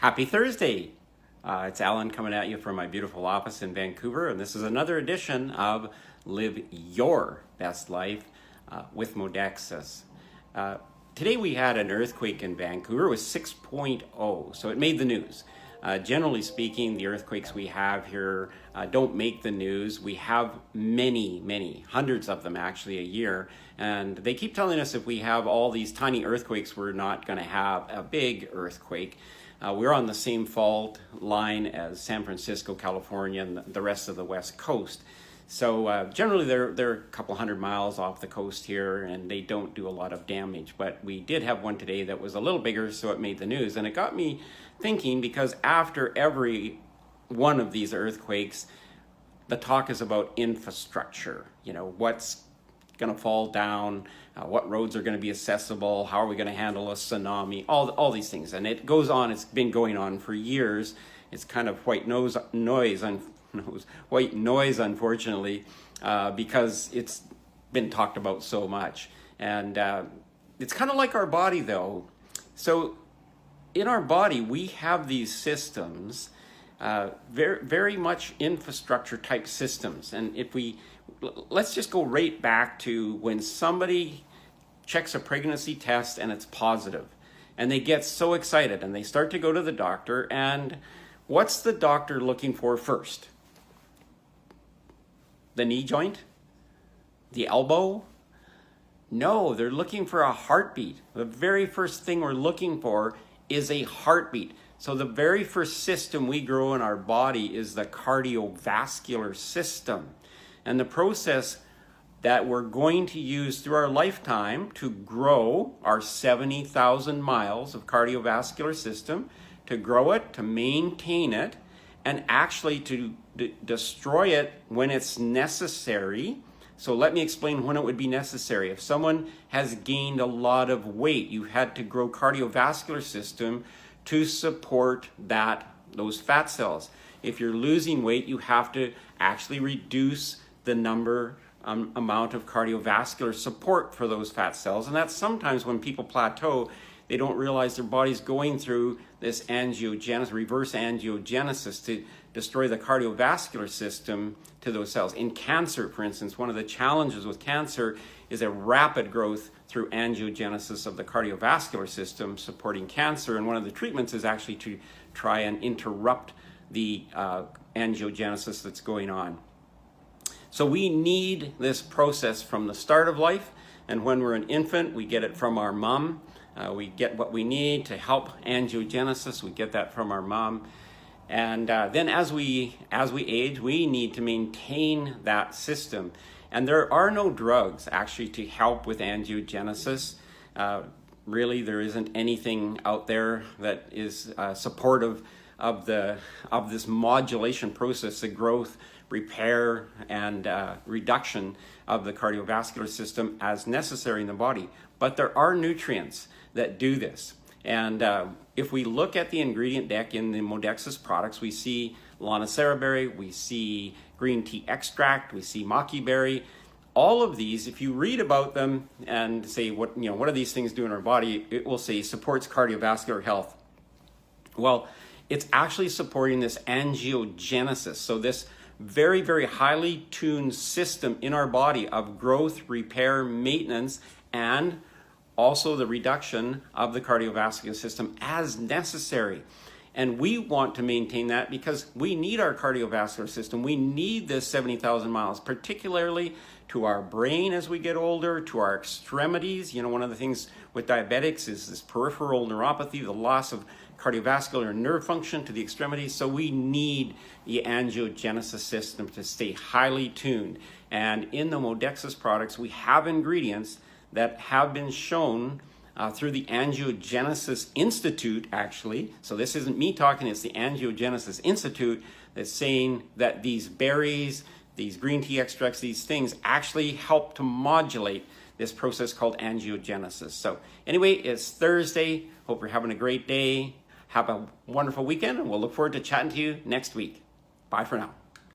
Happy Thursday! It's Alan coming at you from my beautiful office in Vancouver, and this is another edition of Live Your Best Life with Modexus. Today we had an earthquake in Vancouver. It was 6.0, so it made the news. Generally speaking, the earthquakes we have here don't make the news. We have many, hundreds of them actually a year, and they keep telling us if we have all these tiny earthquakes, we're not going to have a big earthquake. We're on the same fault line as San Francisco, California, and the rest of the West Coast. So generally they're a couple hundred miles off the coast here, and they don't do a lot of damage. But we did have one today that was a little bigger, so it made the news. And it got me thinking, because after every one of these earthquakes, the talk is about infrastructure. You know, what's going to fall down, what roads are going to be accessible, how are we going to handle a tsunami, all these things. And it goes on, it's been going on for years. It's kind of white noise, unfortunately, because it's been talked about so much. And it's kind of like our body, though. So in our body, we have these systems, very much infrastructure type systems. And let's just go right back to when somebody checks a pregnancy test and it's positive, and they get so excited and they start to go to the doctor, and what's the doctor looking for first? The knee joint? The elbow? No, they're looking for a heartbeat. The very first thing we're looking for is a heartbeat. So the very first system we grow in our body is the cardiovascular system. And the process that we're going to use through our lifetime to grow our 70,000 miles of cardiovascular system, to grow it, to maintain it, and actually to destroy it when it's necessary. So let me explain when it would be necessary. If someone has gained a lot of weight, you had to grow cardiovascular system to support those fat cells. If you're losing weight, you have to actually reduce the amount of cardiovascular support for those fat cells. And that's sometimes when people plateau, they don't realize their body's going through this angiogenesis, reverse angiogenesis, to destroy the cardiovascular system to those cells. In cancer, for instance, one of the challenges with cancer is a rapid growth through angiogenesis of the cardiovascular system supporting cancer. And one of the treatments is actually to try and interrupt the angiogenesis that's going on. So we need this process from the start of life, and when we're an infant, we get it from our mom. We get what we need to help angiogenesis. We get that from our mom. And then as we age, we need to maintain that system. And there are no drugs actually to help with angiogenesis. Really, there isn't anything out there that is supportive of this modulation process, the growth, repair, and reduction of the cardiovascular system as necessary in the body. But there are nutrients that do this. And if we look at the ingredient deck in the Modexus products, we see Lonicera berry, we see green tea extract, we see maki berry. All of these, if you read about them and say, what do these things do in our body, it will say supports cardiovascular health. Well, it's actually supporting this angiogenesis. So this very highly tuned system in our body of growth, repair, maintenance, and also the reduction of the cardiovascular system as necessary. And we want to maintain that because we need our cardiovascular system. We need this 70,000 miles, particularly to our brain as we get older, to our extremities. You know, one of the things with diabetics is this peripheral neuropathy, the loss of cardiovascular nerve function to the extremities. So we need the angiogenesis system to stay highly tuned. And in the Modexus products, we have ingredients that have been shown through the Angiogenesis Institute, actually. So this isn't me talking, it's the Angiogenesis Institute that's saying that these berries, these green tea extracts, these things actually help to modulate this process called angiogenesis. So anyway, it's Thursday. Hope you're having a great day. Have a wonderful weekend, and we'll look forward to chatting to you next week. Bye for now.